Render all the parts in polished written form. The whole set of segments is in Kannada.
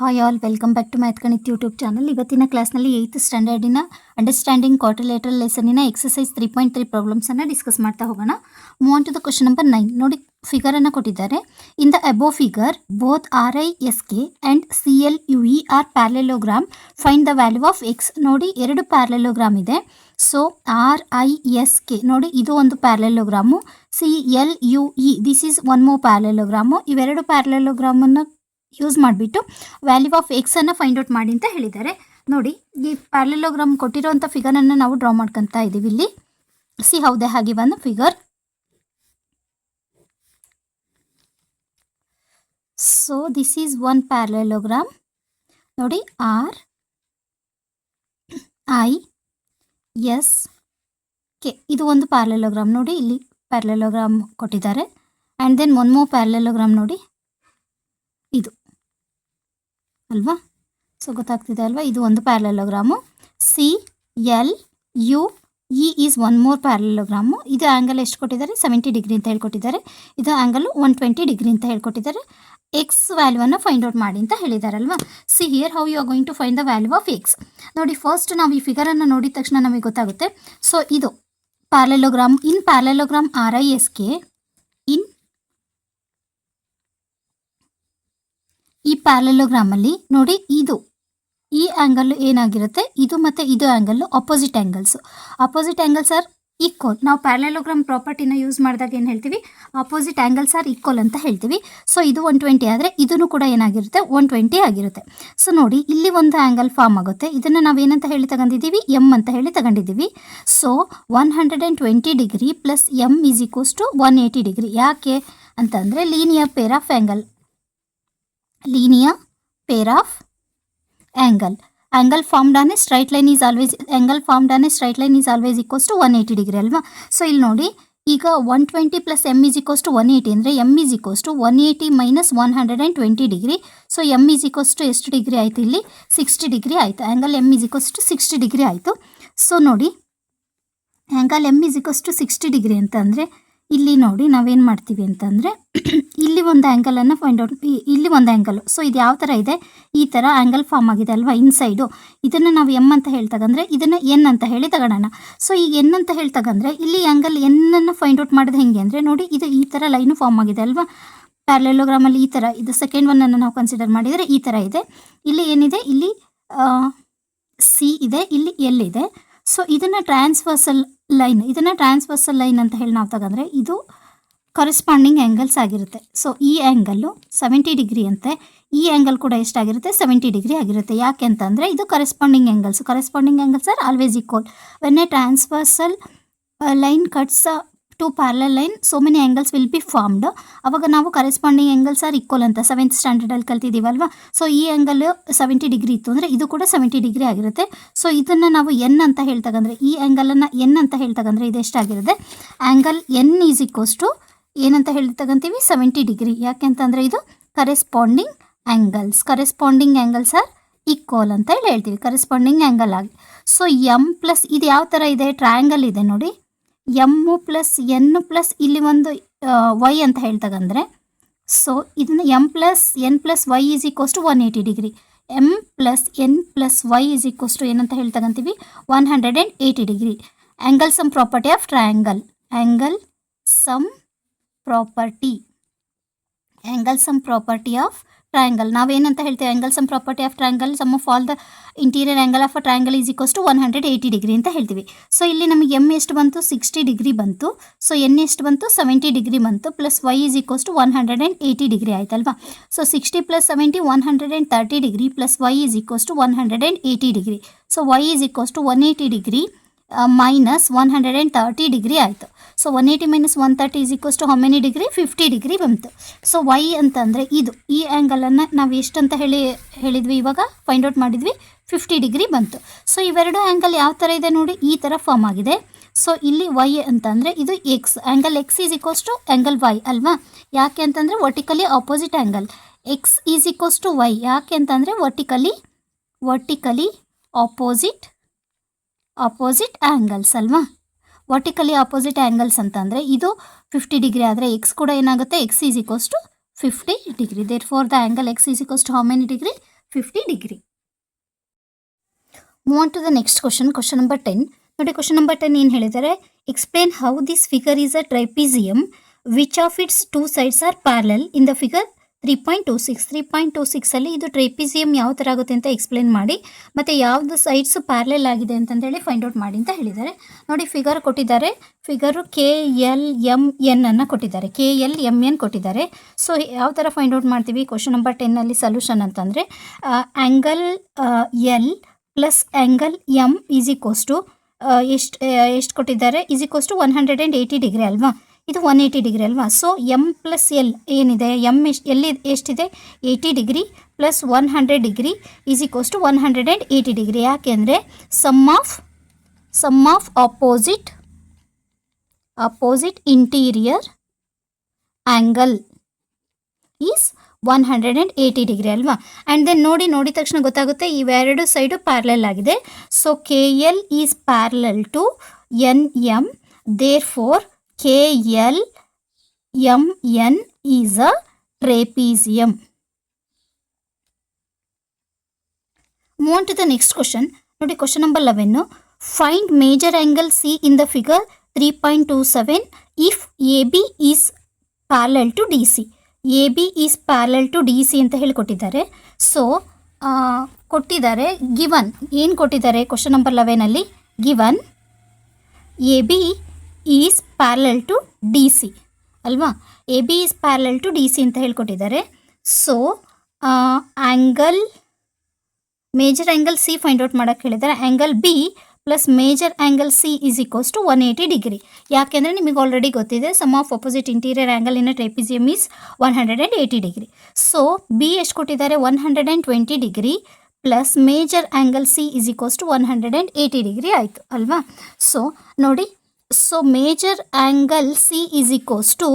Hi all, welcome back to math Ganit YouTube channel. ಇವತ್ತಿನ ಕ್ಲಾಸ್ನಲ್ಲಿ 8th ಸ್ಟ್ಯಾಂಡರ್ಡಿನ ಅಂಡರ್ಸ್ಟ್ಯಾಂಡಿಂಗ್ ಕ್ವಾಡ್ರಿಲೇಟರಲ್ ಲೆಸನ್ನಿನ ಎಕ್ಸಸೈಸ್ 3.3 ಪ್ರಾಬ್ಲಮ್ಸನ್ನು ಡಿಸ್ಕಸ್ ಮಾಡ್ತಾ ಹೋಗೋಣ. Move on to the question number 9. ನೋಡಿ, ಫಿಗರನ್ನು ಕೊಟ್ಟಿದ್ದಾರೆ. In the above figure both RISK and CLUE are parallelogram. Find the value of x. ನೋಡಿ, ಎರಡು ಪ್ಯಾರಲೆಲೋಗ್ರಾಮ್ ಇದೆ. ಸೊ RISK ನೋಡಿ, ಇದು ಒಂದು parallelogram. CLUE this is one more parallelogram. ಇವೆರಡು ಪ್ಯಾರಲೆಲೋಗ್ರಾಮನ್ನು ಯೂಸ್ ಮಾಡಿಬಿಟ್ಟು ವ್ಯಾಲ್ಯೂ ಆಫ್ ಎಕ್ಸ್ ಅನ್ನು ಫೈಂಡ್ ಔಟ್ ಮಾಡಿ ಅಂತ ಹೇಳಿದ್ದಾರೆ. ನೋಡಿ, ಈ ಪ್ಯಾರಲೆಲೋಗ್ರಾಮ್ ಕೊಟ್ಟಿರೋಂಥ ಫಿಗರನ್ನು ನಾವು ಡ್ರಾ ಮಾಡ್ಕೊತಾ ಇದ್ದೀವಿ. ಇಲ್ಲಿ see how they have given figure. So this is one parallelogram. ನೋಡಿ, RISK ಇದು ಒಂದು ಪ್ಯಾರಲೆಲೋಗ್ರಾಮ್. ನೋಡಿ, ಇಲ್ಲಿ ಪ್ಯಾರಲೆಲೋಗ್ರಾಮ್ ಕೊಟ್ಟಿದ್ದಾರೆ. And then one more parallelogram. ನೋಡಿ, ಇದು ಅಲ್ವಾ? ಸೊ ಗೊತ್ತಾಗ್ತಿದೆ ಅಲ್ವಾ? ಇದು ಒಂದು parallelogram. CLUE is one more parallelogram. ಇದು ಆ್ಯಂಗಲ್ ಎಷ್ಟು ಕೊಟ್ಟಿದ್ದಾರೆ? 70 ಡಿಗ್ರಿ ಅಂತ ಹೇಳ್ಕೊಟ್ಟಿದ್ದಾರೆ. ಇದು ಆ್ಯಂಗಲ್ 120 ಡಿಗ್ರಿ ಅಂತ ಹೇಳ್ಕೊಟ್ಟಿದ್ದಾರೆ. ಎಕ್ಸ್ ವ್ಯಾಲ್ಯೂವನ್ನು ಫೈಂಡ್ ಔಟ್ ಮಾಡಿ ಅಂತ ಹೇಳಿದಾರಲ್ವಾ? See here how you are going to find the value of x. ನೋಡಿ, ಫಸ್ಟ್ ನಾವು ಈ ಫಿಗರನ್ನು ನೋಡಿದ ತಕ್ಷಣ ನಮಗೆ ಗೊತ್ತಾಗುತ್ತೆ. ಸೊ ಇದು parallelogram. In parallelogram RISK, in ಈ ಪ್ಯಾರಲೆಲೋಗ್ರಾಮಲ್ಲಿ ನೋಡಿ, ಇದು ಈ ಆ್ಯಂಗಲ್ ಏನಾಗಿರುತ್ತೆ, ಇದು ಮತ್ತು ಇದು angle opposite angles. Opposite angles are equal. ನಾವು ಪ್ಯಾರಲೆಲೋಗ್ರಾಮ್ ಪ್ರಾಪರ್ಟಿನ ಯೂಸ್ ಮಾಡಿದಾಗ ಏನು ಹೇಳ್ತೀವಿ? ಅಪೋಸಿಟ್ ಆ್ಯಂಗಲ್ಸ್ ಆರ್ ಈಕ್ವಲ್ ಅಂತ ಹೇಳ್ತೀವಿ. ಸೊ ಇದು 120 ಆದರೆ ಇದನ್ನು ಕೂಡ ಏನಾಗಿರುತ್ತೆ? 120 ಆಗಿರುತ್ತೆ. ಸೊ ನೋಡಿ, ಇಲ್ಲಿ ಒಂದು ಆ್ಯಂಗಲ್ ಫಾರ್ಮ್ ಆಗುತ್ತೆ. ಇದನ್ನು ನಾವು ಏನಂತ ಹೇಳಿ ತಗೊಂಡಿದ್ದೀವಿ? ಎಮ್ ಅಂತ ಹೇಳಿ ತಗೊಂಡಿದ್ದೀವಿ. So 120 degree plus M is equals to 180 degree. ಯಾಕೆ ಅಂತಂದರೆ linear pair of angle. linear pair of angle formed on a straight line is always equals to 180 degree ಅಲ್ವಾ? ಸೊ ಇಲ್ಲಿ ನೋಡಿ, ಈಗ 120 plus M is equals to 180 ಅಂದರೆ M is equals to 180 minus 120 degree. So M is equals to ಎಷ್ಟು ಡಿಗ್ರಿ ಆಯಿತು? ಇಲ್ಲಿ 60 ಡಿಗ್ರಿ ಆಯಿತು. Angle M is equals to 60 degree ಆಯಿತು. ಸೊ ನೋಡಿ, angle M is equals to 60 degree ಅಂತಂದರೆ ಇಲ್ಲಿ ನೋಡಿ ನಾವೇನು ಮಾಡ್ತೀವಿ ಅಂತಂದರೆ ಇಲ್ಲಿ ಒಂದು ಆ್ಯಂಗಲನ್ನು ಫೈಂಡ್ ಔಟ್, ಇಲ್ಲಿ ಒಂದು ಆ್ಯಂಗಲು. ಸೊ ಇದು ಯಾವ ಥರ ಇದೆ? ಈ ಥರ ಆ್ಯಂಗಲ್ ಫಾರ್ಮ್ ಆಗಿದೆ ಅಲ್ವಾ ಇನ್ಸೈಡು. ಇದನ್ನು ನಾವು ಎಮ್ ಅಂತ ಹೇಳಿ ತಗೊಂಡ್ರೆ ಇದನ್ನು ಎನ್ ಅಂತ ಹೇಳಿ ತಗೊಳ್ಳೋಣ. ಸೊ ಈಗ ಎನ್ ಅಂತ ಹೇಳಿ ತಗೊಂಡ್ರೆ ಇಲ್ಲಿ ಆ್ಯಂಗಲ್ ಎನ್ನನ್ನು ಫೈಂಡ್ ಔಟ್ ಮಾಡೋದು ಹೆಂಗೆ ಅಂದರೆ ನೋಡಿ, ಇದು ಈ ಥರ ಲೈನು ಫಾರ್ಮ್ ಆಗಿದೆ ಅಲ್ವಾ ಪ್ಯಾರಲೆಲೋಗ್ರಾಮಲ್ಲಿ. ಈ ಥರ ಇದು ಸೆಕೆಂಡ್ ಒನ್ನನ್ನು ನಾವು ಕನ್ಸಿಡರ್ ಮಾಡಿದರೆ ಈ ಥರ ಇದೆ. ಇಲ್ಲಿ ಏನಿದೆ? ಇಲ್ಲಿ ಸಿ ಇದೆ, ಇಲ್ಲಿ ಎಲ್ ಇದೆ. ಸೊ ಇದನ್ನು ಟ್ರಾನ್ಸ್ವರ್ಸಲ್ ಲೈನ್ ಅಂತ ಹೇಳಿ ನಾವು ತಗೊಂಡ್ರೆ ಇದು ಕರೆಸ್ಪಾಂಡಿಂಗ್ ಆ್ಯಂಗಲ್ಸ್ ಆಗಿರುತ್ತೆ. ಸೊ ಈ ಆ್ಯಂಗಲ್ಲು 70 ಡಿಗ್ರಿ ಅಂತೆ, ಈ ಆ್ಯಂಗಲ್ ಕೂಡ ಎಷ್ಟಾಗಿರುತ್ತೆ? 70 ಡಿಗ್ರಿ ಆಗಿರುತ್ತೆ. ಯಾಕೆ ಅಂತಂದರೆ ಇದು corresponding angles are always equal. When a transversal line cuts two parallel line so many angles will be formed. ಅವಾಗ ನಾವು ಕರೆಸ್ಪಾಂಡಿಂಗ್ ಆ್ಯಂಗಲ್ಸ್ ಆರ್ ಈಕ್ವಲ್ ಅಂತ 7th ಸ್ಟ್ಯಾಂಡರ್ಡಲ್ಲಿ ಕಲ್ತಿದ್ದೀವಲ್ವಾ? ಸೊ ಈ ಆ್ಯಂಗಲ್ 70 ಡಿಗ್ರಿ ಇತ್ತು ಅಂದರೆ ಇದು ಕೂಡ 70 ಡಿಗ್ರಿ ಆಗಿರುತ್ತೆ. ಸೊ ಇದನ್ನು ನಾವು ಎನ್ ಅಂತ ಹೇಳಿ ತಗೊಂಡ್ರೆ, ಈ ಆ್ಯಂಗಲನ್ನು ಎನ್ ಅಂತ ಹೇಳಿ ತಗೊಂಡ್ರೆ ಇದು ಎಷ್ಟಾಗಿರುತ್ತೆ? Angle n is equals to ಏನಂತ ಹೇಳಿ ತಗೊಂತೀವಿ? 70 ಡಿಗ್ರಿ. ಯಾಕೆ ಅಂತಂದರೆ ಇದು ಕರೆಸ್ಪಾಂಡಿಂಗ್ ಆ್ಯಂಗಲ್ಸ್ ಆರ್ ಈಕ್ವಲ್ ಅಂತ ಹೇಳಿ ಹೇಳ್ತೀವಿ, ಕರೆಸ್ಪಾಂಡಿಂಗ್ ಆ್ಯಂಗಲ್ ಆಗಿ. ಸೊ ಎಮ್ ಪ್ಲಸ್ ಇದು ಯಾವ ಥರ ಇದೆ? ಟ್ರಯಾಂಗಲ್ ಇದೆ ನೋಡಿ. ಎಮ್ಮು ಪ್ಲಸ್ ಎನ್ ಪ್ಲಸ್ ಇಲ್ಲಿ ಒಂದು ವೈ ಅಂತ ಹೇಳಿ ತಗೊಂಡ್ರೆ, ಸೊ ಇದನ್ನು M plus N plus Y is equals to 180 degree. M plus N plus Y is equals to ಏನಂತ ಹೇಳಿ ತಗೊಂತೀವಿ? 180 degree. Angle sum property of triangle. Angle sum property of triangle ನಾವೇನಂತ ಹೇಳ್ತೀವಿ? Angle sum property of triangle sum of all the interior angle of a triangle is equals to 180 degree ಅಂತ ಹೇಳ್ತೀವಿ. ಸೊ ಇಲ್ಲಿ ನಮಗೆ ಎಮ್ ಎಷ್ಟು ಬಂತು? 60 ಡಿಗ್ರಿ ಬಂತು. ಸೊ ಎನ್ ಎಷ್ಟು ಬಂತು? 70 ಡಿಗ್ರಿ ಬಂತು. Plus Y is equals to 180 degree ಆಯ್ತಲ್ವಾ? So 60 plus 70 130 degree plus Y is equals to 180 degree. So y is equals to 180 degree minus 130 degree ಆಯಿತು. So 180 minus 130 is equals to how many degree? 50 degree ಬಂತು. ಸೊ ವೈ ಅಂತಂದರೆ ಇದು ಈ ಆ್ಯಂಗಲನ್ನು ನಾವು ಎಷ್ಟಂತ ಹೇಳಿದ್ವಿ ಇವಾಗ ಫೈಂಡ್ ಔಟ್ ಮಾಡಿದ್ವಿ? 50 ಡಿಗ್ರಿ ಬಂತು. ಸೊ ಇವೆರಡು ಆ್ಯಂಗಲ್ ಯಾವ ಥರ ಇದೆ ನೋಡಿ, ಈ ಥರ ಫಾರ್ಮ್ ಆಗಿದೆ. ಸೊ ಇಲ್ಲಿ ವೈ ಅಂತಂದರೆ ಇದು X. Angle X is equals to angle Y ಅಲ್ವಾ? ಯಾಕೆ ಅಂತಂದರೆ vertically opposite angle. X is equals to Y. ಯಾಕೆ ಅಂತಂದರೆ ವರ್ಟಿಕಲಿ ಆಪೋಸಿಟ್ ಆ್ಯಂಗಲ್ಸ್ ಅಲ್ವಾ? ವರ್ಟಿಕಲಿ ಆಪೋಸಿಟ್ ಆ್ಯಂಗಲ್ಸ್ ಅಂತಂದರೆ ಇದು 50 ಡಿಗ್ರಿ ಆದರೆ ಎಕ್ಸ್ ಕೂಡ ಏನಾಗುತ್ತೆ? X is equals to 50 degree. Therefore the angle X is equals to how many degree? 50 degree. Move on to the next question number 10. ನೋಡಿ ಕ್ವಶನ್ ನಂಬರ್ 10 ಏನು ಹೇಳಿದ್ದಾರೆ, explain how this figure is a trapezium which of its two sides are parallel in the figure 3.26 ಅಲ್ಲಿ ಇದು ಟ್ರೈಪಿಸಿಯಮ್ ಯಾವ ಥರ ಆಗುತ್ತೆ ಅಂತ ಎಕ್ಸ್ಪ್ಲೇನ್ ಮಾಡಿ, ಮತ್ತು ಯಾವ್ದು ಸೈಡ್ಸ್ ಪ್ಯಾರಲಲ್ ಆಗಿದೆ ಅಂತಂದೇಳಿ ಫೈಂಡ್ ಔಟ್ ಮಾಡಿ ಅಂತ ಹೇಳಿದ್ದಾರೆ. ನೋಡಿ ಫಿಗರ್ ಕೊಟ್ಟಿದ್ದಾರೆ, ಫಿಗರು KLMN ಅನ್ನು ಕೊಟ್ಟಿದ್ದಾರೆ, KLMN ಕೊಟ್ಟಿದ್ದಾರೆ. ಸೊ ಯಾವ ಥರ ಫೈಂಡ್ ಔಟ್ ಮಾಡ್ತೀವಿ ಕ್ವಶನ್ ನಂಬರ್ 10 ಸೊಲ್ಯೂಷನ್ ಅಂತಂದರೆ angle L plus angle M is equals to ಎಷ್ಟು ಕೊಟ್ಟಿದ್ದಾರೆ, ಈಸ್ ಈಕ್ವಸ್ ಟು 180 ಡಿಗ್ರಿ ಅಲ್ವಾ, ಇದು 180 ಡಿಗ್ರಿ ಅಲ್ವಾ. ಸೊ ಎಮ್ ಪ್ಲಸ್ ಎಲ್ ಏನಿದೆ, ಎಮ್ ಎಷ್ಟಿದೆ 80 degree plus 100 degree is equals to 180 degree. ಯಾಕೆಂದರೆ sum of opposite interior angle is 180 degree ಅಲ್ವಾ. ಆ್ಯಂಡ್ ದೆನ್ ನೋಡಿದ ತಕ್ಷಣ ಗೊತ್ತಾಗುತ್ತೆ ಇವೆರಡು ಸೈಡು ಪ್ಯಾರಲಲ್ ಆಗಿದೆ. So KL is parallel to NM, therefore KLMN is a trapezium. Move on to the next question. ನೋಡಿ question number 11. Find major angle C in the figure 3.27 if AB is parallel to DC. AB is parallel to DC ಅಂತ ಹೇಳಿಕೊಟ್ಟಿದ್ದಾರೆ. ಸೊ ಕೊಟ್ಟಿದ್ದಾರೆ ಗಿವನ್ ಏನು ಕೊಟ್ಟಿದ್ದಾರೆ question number 11 given AB is parallel to DC ಅಲ್ವಾ, AB is parallel to DC ಅಂತ ಹೇಳ್ಕೊಟ್ಟಿದ್ದಾರೆ. So major angle C find out ಮಾಡೋಕ್ಕೆ ಹೇಳಿದ್ದಾರೆ. Angle B plus major angle C is equals to 180 degree. ಯಾಕೆಂದರೆ ನಿಮಗೆ ಆಲ್ರೆಡಿ ಗೊತ್ತಿದೆ sum of opposite interior angle in a trapezium is 180 degree. So B ಎಷ್ಟು ಕೊಟ್ಟಿದ್ದಾರೆ 120 degree plus major angle C is equals to 180 degree ಆಯಿತು ಅಲ್ವಾ. ಸೊ ನೋಡಿ, so major angle C is equals to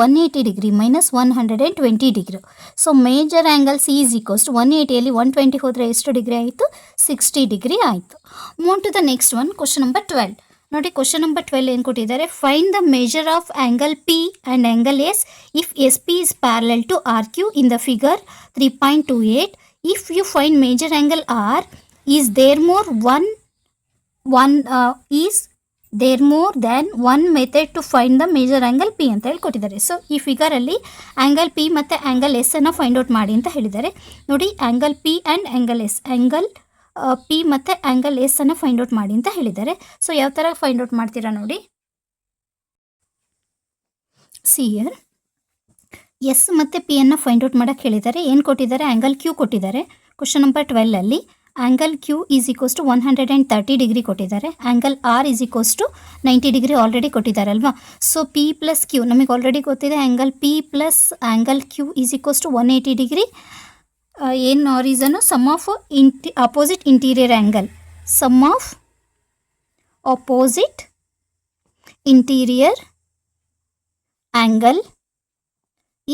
180 degree minus 120 degree. So major angle C is equals to 180 120 ಹೋದರೆ ಎಷ್ಟು ಡಿಗ್ರಿ ಆಯಿತು, 60 ಡಿಗ್ರಿ ಆಯಿತು. Move to the next one question number 12. ನೋಡಿ ಕ್ವಶನ್ ನಂಬರ್ 12 ಏನು ಕೊಟ್ಟಿದ್ದಾರೆ, find the major of angle P and angle S if SP is parallel to RQ in the figure 3.28. If you find major angle R is there more than one method to find the major angle P ಅಂತ ಹೇಳಿ ಕೊಟ್ಟಿದ್ದಾರೆ. ಸೊ ಈ ಫಿಗರಲ್ಲಿ ಆ್ಯಂಗಲ್ P ಮತ್ತು ಆ್ಯಂಗಲ್ S ಅನ್ನು ಫೈಂಡ್ ಔಟ್ ಮಾಡಿ ಅಂತ ಹೇಳಿದ್ದಾರೆ. ನೋಡಿ angle P and angle S, angle P ಮತ್ತು ಆ್ಯಂಗಲ್ S ಅನ್ನು ಫೈಂಡ್ ಔಟ್ ಮಾಡಿ ಅಂತ ಹೇಳಿದ್ದಾರೆ. ಸೊ ಯಾವ ಥರ ಫೈಂಡ್ ಔಟ್ ಮಾಡ್ತೀರಾ ನೋಡಿ, ಸಿಯರ್ S ಮತ್ತು P ಅನ್ನು ಫೈಂಡ್ ಔಟ್ ಮಾಡೋಕ್ಕೆ ಹೇಳಿದ್ದಾರೆ. ಏನು ಕೊಟ್ಟಿದ್ದಾರೆ, ಆ್ಯಂಗಲ್ Q ಕೊಟ್ಟಿದ್ದಾರೆ question number 12 angle Q is equals to 130 degree ಕೊಟ್ಟಿದ್ದಾರೆ. Angle R is equals to 90 degree already ಕೊಟ್ಟಿದ್ದಾರೆ ಅಲ್ವಾ. ಸೊ P ಪ್ಲಸ್ Q ನಮಗೆ ಆಲ್ರೆಡಿ ಗೊತ್ತಿದೆ, angle P plus angle Q is equals to 180 degree. ಏನು reason, sum of opposite interior angle, sum of opposite interior angle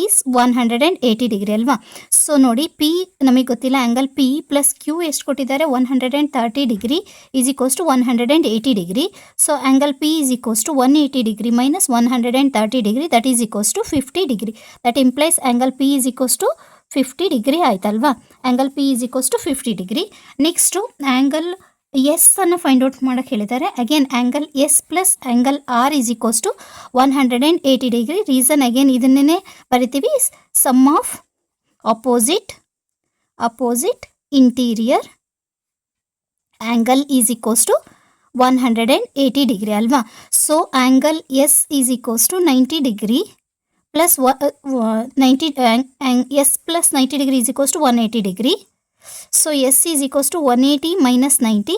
is 180 degree ಅಲ್ವಾ. ಸೊ ನೋಡಿ P ನಮಗೆ ಗೊತ್ತಿಲ್ಲ, ಆ್ಯಂಗಲ್ P ಪ್ಲಸ್ Q ಎಷ್ಟು ಕೊಟ್ಟಿದ್ದಾರೆ 130 degree is equals to 180 degree. So angle P is equals to 180 degree minus 130 degree that is equals to 50 degree. That implies angle P is equals to 50 degree ಆಯ್ತಲ್ವಾ. Angle P is equals to 50 degree. Next angle S ಅನ್ನು ಫೈಂಡ್ ಔಟ್ ಮಾಡೋಕ್ಕೆ ಹೇಳಿದ್ದಾರೆ. Again angle S plus angle R is equals to 180 degree. Reason again ಇದನ್ನೇ ಬರಿತೀವಿ, sum of opposite interior angle is equals to 180 degree ಅಲ್ವಾ. So angle S is equals to 90 degree plus 90 S plus 90 degree is equals to 180 degree. So S is equals to 180 minus 90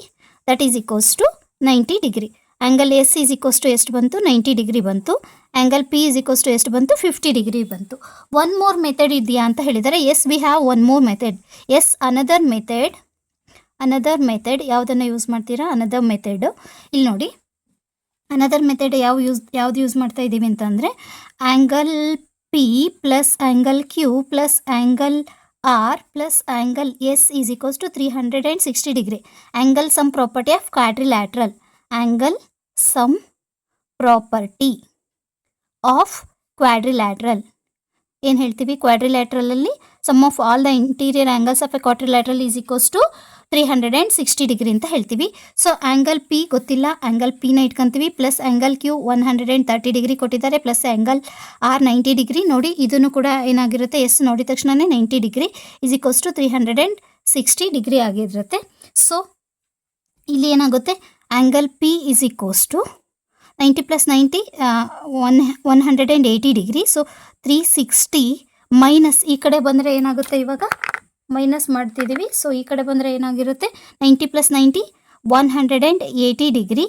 that is equals to 90 degree. Angle S is equals to ಎಷ್ಟು ಬಂತು, 90 ಡಿಗ್ರಿ ಬಂತು. Angle P is equals to ಎಷ್ಟು ಬಂತು, 50 ಡಿಗ್ರಿ ಬಂತು. ಒನ್ ಮೋರ್ ಮೆಥಡ್ ಇದೆಯಾ ಅಂತ ಹೇಳಿದರೆ, yes we have one more method. Yes another method ಯಾವುದನ್ನು ಯೂಸ್ ಮಾಡ್ತೀರಾ, ಅನದರ್ ಮೆಥಡ್ ಇಲ್ಲಿ ನೋಡಿ. ಅನದರ್ ಮೆಥಡ್ ಯಾವ್ದು ಯೂಸ್ ಮಾಡ್ತಾ ಇದ್ದೀವಿ ಅಂತಂದರೆ, angle P plus angle Q plus angle R plus angle S is equals to 360 degree. Angle sum property of quadrilateral. Angle sum property of quadrilateral. ಏನು ಹೇಳ್ತೀವಿ, ಕ್ವಾಡ್ರಿಲ್ಯಾಟ್ರಲಲ್ಲಿ sum of all the interior angles of a quadrilateral is equals to 360 degree ಅಂತ ಹೇಳ್ತೀವಿ. ಸೊ ಆ್ಯಂಗಲ್ ಪಿ ಗೊತ್ತಿಲ್ಲ, ಆ್ಯಂಗಲ್ ಪಿನ ಇಟ್ಕೊಂತೀವಿ, ಪ್ಲಸ್ ಆ್ಯಂಗಲ್ ಕ್ಯೂ 130 ಡಿಗ್ರಿ ಕೊಟ್ಟಿದ್ದಾರೆ, ಪ್ಲಸ್ ಆ್ಯಂಗಲ್ ಆರ್ 90 ಡಿಗ್ರಿ. ನೋಡಿ ಇದನ್ನು ಕೂಡ ಏನಾಗಿರುತ್ತೆ, ಎಸ್ ನೋಡಿದ ತಕ್ಷಣವೇ 90 degree is equals to 360 degree ಆಗಿರುತ್ತೆ. ಸೊ ಇಲ್ಲಿ ಏನಾಗುತ್ತೆ, angle P is equals to 90 plus 90 180 degree. So 360 minus ಈ ಕಡೆ ಬಂದರೆ ಏನಾಗುತ್ತೆ, ಇವಾಗ ಮೈನಸ್ ಮಾಡ್ತಿದ್ದೀವಿ. ಸೊ ಈ ಕಡೆ ಬಂದರೆ ಏನಾಗಿರುತ್ತೆ, 90 ಪ್ಲಸ್ 90 180 ಡಿಗ್ರಿ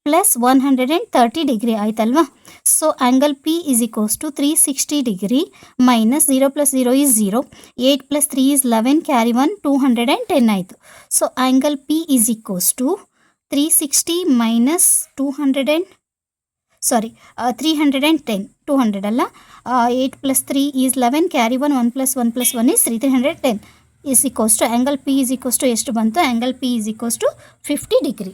ಪ್ಲಸ್ 130 ಡಿಗ್ರಿ ಆಯ್ತಲ್ವಾ. So angle P is equals to 360 degree minus 0 plus 0 is 0, 8 plus 3 is 11, carry 1 210 ಆಯಿತು. So angle P is equals to 360 minus 310 200 ಅಲ್ಲ, 8 plus 3 is 11, carry 1 plus 1 plus 1 is 310 is equals to angle P is equals to ಎಷ್ಟು ಬಂತು, angle P is equals to 50 degree.